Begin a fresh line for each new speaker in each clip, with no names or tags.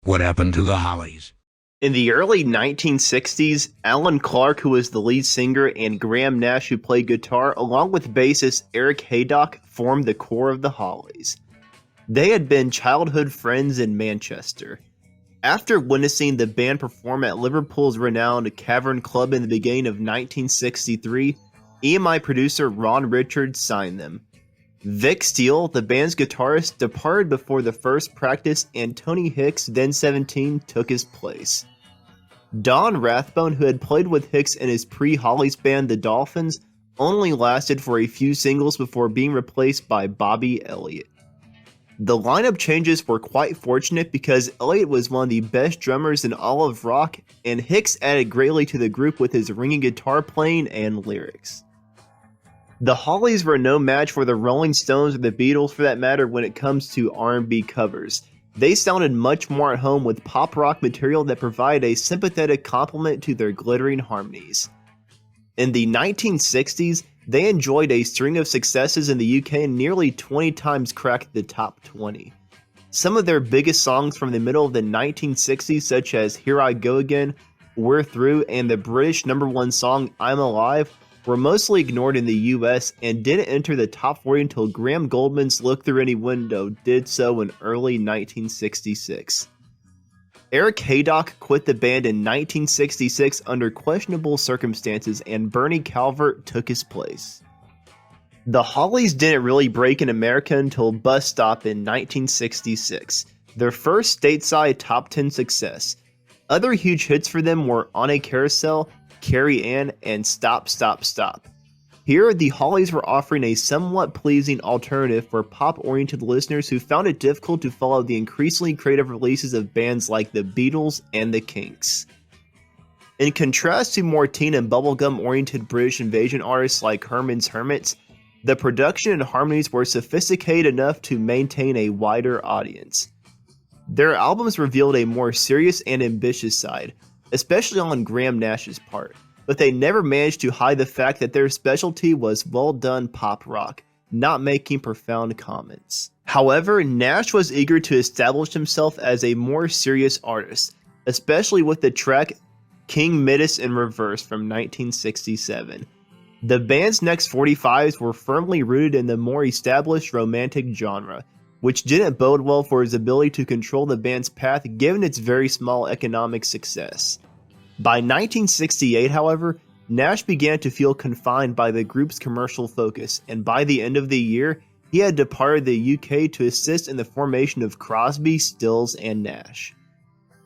What happened to the Hollies?
In the early 1960s, Alan Clark, who was the lead singer, and Graham Nash, who played guitar, along with bassist Eric Haydock, formed the core of the Hollies. They had been childhood friends in Manchester. After witnessing the band perform at Liverpool's renowned Cavern Club in the beginning of 1963, EMI producer Ron Richards signed them. Vic Steele, the band's guitarist, departed before the first practice, and Tony Hicks, then 17, took his place. Don Rathbone, who had played with Hicks in his pre-Hollies band The Dolphins, only lasted for a few singles before being replaced by Bobby Elliott. The lineup changes were quite fortunate because Elliott was one of the best drummers in all of rock, and Hicks added greatly to the group with his ringing guitar playing and lyrics. The Hollies were no match for the Rolling Stones or the Beatles for that matter when it comes to R&B covers. They sounded much more at home with pop rock material that provided a sympathetic complement to their glittering harmonies. In the 1960s, they enjoyed a string of successes in the UK and nearly 20 times cracked the top 20. Some of their biggest songs from the middle of the 1960s, such as Here I Go Again, We're Through, and the British #1 song I'm Alive, were mostly ignored in the US and didn't enter the top 40 until Graham Goldman's Look Through Any Window did so in early 1966. Eric Haydock quit the band in 1966 under questionable circumstances, and Bernie Calvert took his place. The Hollies didn't really break in America until Bus Stop in 1966, their first stateside top 10 success. Other huge hits for them were On a Carousel, Carrie Ann, and Stop, Stop, Stop. Here, the Hollies were offering a somewhat pleasing alternative for pop-oriented listeners who found it difficult to follow the increasingly creative releases of bands like the Beatles and the Kinks. In contrast to more teen and bubblegum-oriented British invasion artists like Herman's Hermits, the production and harmonies were sophisticated enough to maintain a wider audience. Their albums revealed a more serious and ambitious side, especially on Graham Nash's part, but they never managed to hide the fact that their specialty was well-done pop rock, not making profound comments. However, Nash was eager to establish himself as a more serious artist, especially with the track King Midas in Reverse from 1967. The band's next 45s were firmly rooted in the more established romantic genre, which didn't bode well for his ability to control the band's path given its very small economic success. By 1968, however, Nash began to feel confined by the group's commercial focus, and by the end of the year, he had departed the UK to assist in the formation of Crosby, Stills, and Nash.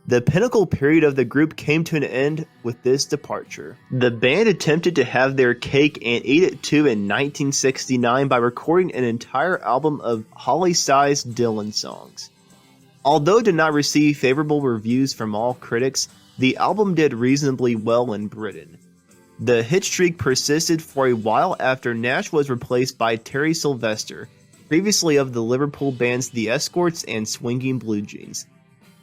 The pinnacle period of the group came to an end with this departure. The band attempted to have their cake and eat it too in 1969 by recording an entire album of Holly-sized Dylan songs. Although it did not receive favorable reviews from all critics, the album did reasonably well in Britain. The hit streak persisted for a while after Nash was replaced by Terry Sylvester, previously of the Liverpool bands The Escorts and Swinging Blue Jeans.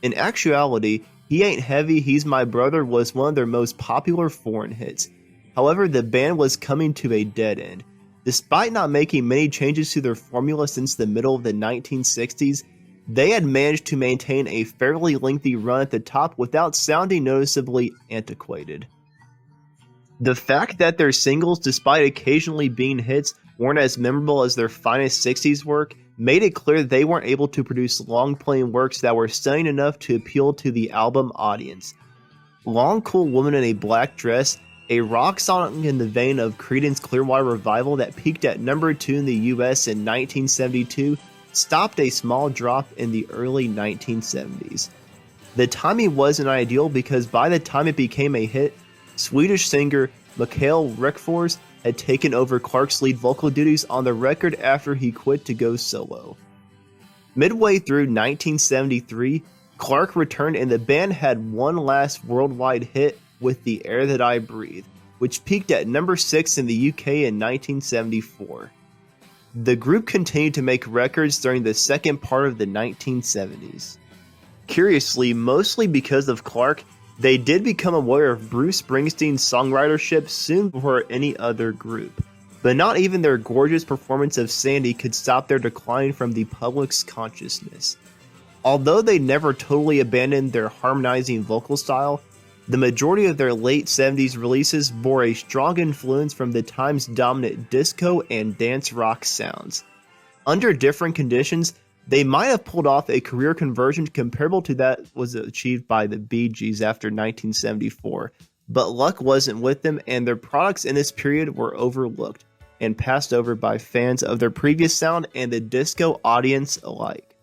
In actuality, He Ain't Heavy, He's My Brother was one of their most popular foreign hits. However, the band was coming to a dead end. Despite not making many changes to their formula since the middle of the 1960s, they had managed to maintain a fairly lengthy run at the top without sounding noticeably antiquated. The fact that their singles, despite occasionally being hits, weren't as memorable as their finest 60s work made it clear that they weren't able to produce long-playing works that were stunning enough to appeal to the album audience. Long Cool Woman in a Black Dress, a rock song in the vein of Creedence Clearwater Revival that peaked at number 2 in the US in 1972, stopped a small drop in the early 1970s. The timing wasn't ideal because by the time it became a hit, Swedish singer Mikael Rickfors had taken over Clark's lead vocal duties on the record after he quit to go solo. Midway through 1973, Clark returned and the band had one last worldwide hit with The Air That I Breathe, which peaked at number 6 in the UK in 1974. The group continued to make records during the second part of the 1970s. Curiously, mostly because of Clark, they did become aware of Bruce Springsteen's songwritership soon before any other group, but not even their gorgeous performance of Sandy could stop their decline from the public's consciousness. Although they never totally abandoned their harmonizing vocal style, the majority of their late 70s releases bore a strong influence from the time's dominant disco and dance rock sounds. Under different conditions, they might have pulled off a career conversion comparable to that was achieved by the Bee Gees after 1974, but luck wasn't with them and their products in this period were overlooked and passed over by fans of their previous sound and the disco audience alike.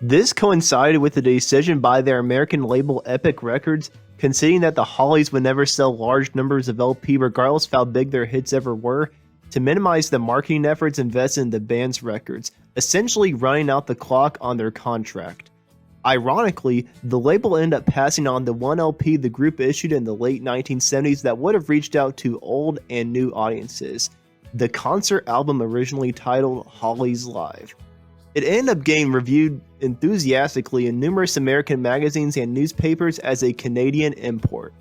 This coincided with the decision by their American label Epic Records, conceding that the Hollies would never sell large numbers of LP regardless of how big their hits ever were, to minimize the marketing efforts invested in the band's records, essentially running out the clock on their contract. Ironically, the label ended up passing on the one LP the group issued in the late 1970s that would have reached out to old and new audiences, the concert album originally titled Hollies Live. It ended up getting reviewed enthusiastically in numerous American magazines and newspapers as a Canadian import.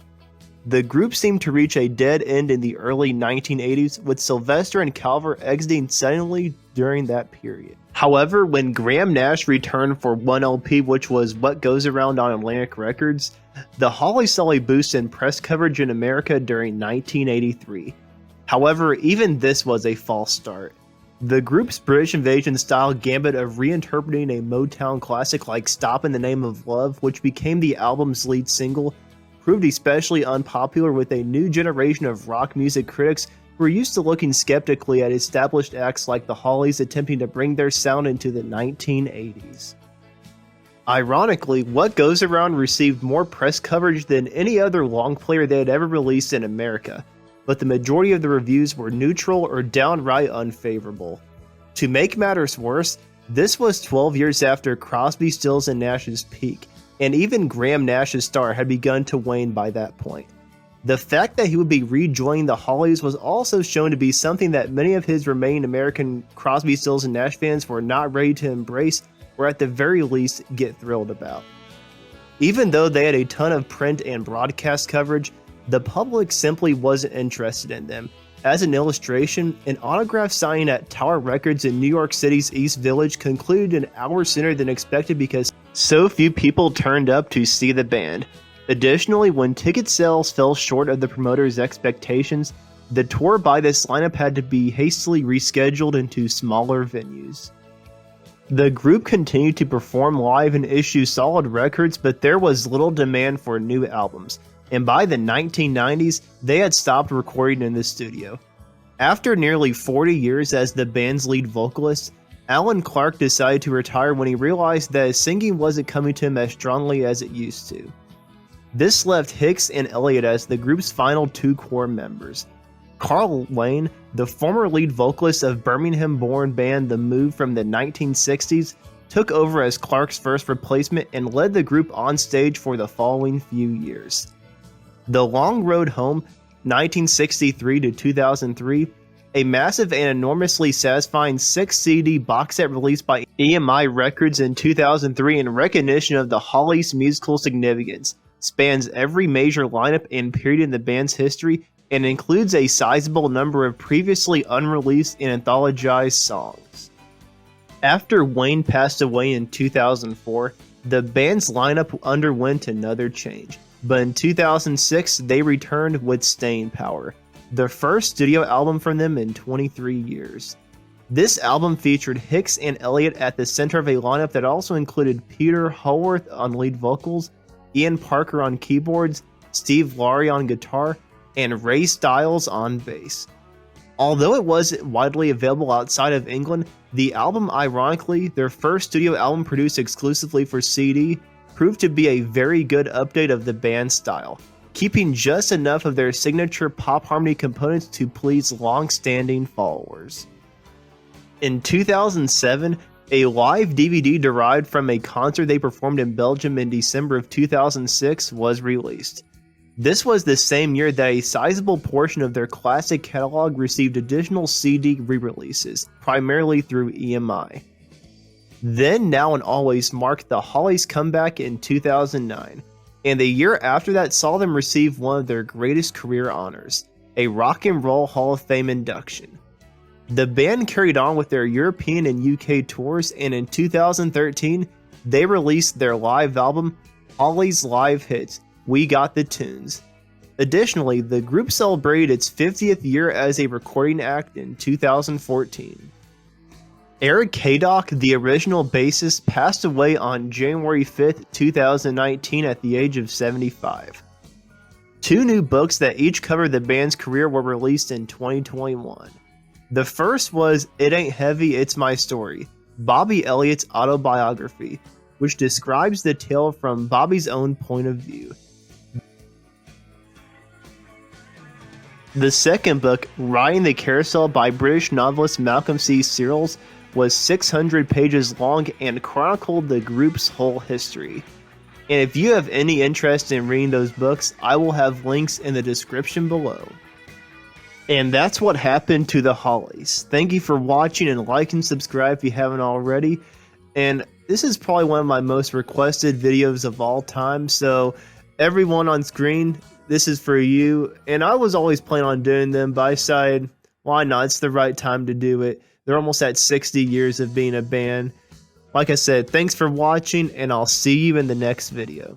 The group seemed to reach a dead end in the early 1980s, with Sylvester and Calver exiting suddenly during that period. However, when Graham Nash returned for one LP, which was What Goes Around on Atlantic Records, the Hollies saw a boost in press coverage in America during 1983. However, even this was a false start. The group's British Invasion-style gambit of reinterpreting a Motown classic like Stop in the Name of Love, which became the album's lead single, proved especially unpopular with a new generation of rock music critics who were used to looking skeptically at established acts like the Hollies attempting to bring their sound into the 1980s. Ironically, What Goes Around received more press coverage than any other long player they had ever released in America, but the majority of the reviews were neutral or downright unfavorable. To make matters worse, this was 12 years after Crosby, Stills, and Nash's peak, and even Graham Nash's star had begun to wane by that point. The fact that he would be rejoining the Hollies was also shown to be something that many of his remaining American Crosby, Stills, and Nash fans were not ready to embrace, or at the very least get thrilled about. Even though they had a ton of print and broadcast coverage, the public simply wasn't interested in them. As an illustration, an autograph signing at Tower Records in New York City's East Village concluded an hour sooner than expected because so few people turned up to see the band. Additionally, when ticket sales fell short of the promoter's expectations, the tour by this lineup had to be hastily rescheduled into smaller venues. The group continued to perform live and issue solid records, but there was little demand for new albums, and by the 1990s, they had stopped recording in the studio. After nearly 40 years as the band's lead vocalist, Alan Clark decided to retire when he realized that his singing wasn't coming to him as strongly as it used to. This left Hicks and Elliott as the group's final two core members. Carl Wayne, the former lead vocalist of Birmingham-born band The Move from the 1960s, took over as Clark's first replacement and led the group on stage for the following few years. The Long Road Home, 1963 to 2003, a massive and enormously satisfying 6-CD box set released by EMI Records in 2003 in recognition of the Hollies' musical significance, spans every major lineup and period in the band's history and includes a sizable number of previously unreleased and anthologized songs. After Wayne passed away in 2004, the band's lineup underwent another change, but in 2006 they returned with Staying Power, the first studio album from them in 23 years. This album featured Hicks and Elliott at the center of a lineup that also included Peter Howarth on lead vocals, Ian Parker on keyboards, Steve Laurie on guitar, and Ray Stiles on bass. Although it wasn't widely available outside of England, the album, ironically, their first studio album produced exclusively for CD, proved to be a very good update of the band's style, keeping just enough of their signature pop harmony components to please long-standing followers. In 2007, a live DVD derived from a concert they performed in Belgium in December of 2006 was released. This was the same year that a sizable portion of their classic catalog received additional CD re-releases, primarily through EMI. Then, Now and Always marked the Hollies' comeback in 2009, and the year after that saw them receive one of their greatest career honors, a Rock and Roll Hall of Fame induction. The band carried on with their European and UK tours, and in 2013, they released their live album, Hollies Live Hits, We Got the Tunes. Additionally, the group celebrated its 50th year as a recording act in 2014. Eric Haydock, the original bassist, passed away on January 5th, 2019 at the age of 75. 2 new books that each cover the band's career were released in 2021. The first was It Ain't Heavy, It's My Story, Bobby Elliott's autobiography, which describes the tale from Bobby's own point of view. The second book, Riding the Carousel by British novelist Malcolm C. Searles, was 600 pages long and chronicled the group's whole history. And if you have any interest in reading those books, I will have links in the description below. And that's what happened to the Hollies. Thank you for watching, and like and subscribe if you haven't already. And this is probably one of my most requested videos of all time, so everyone on screen, this is for you. And I was always planning on doing them, but I decided, why not? It's the right time to do it. They're almost at 60 years of being a band. Like I said, thanks for watching, and I'll see you in the next video.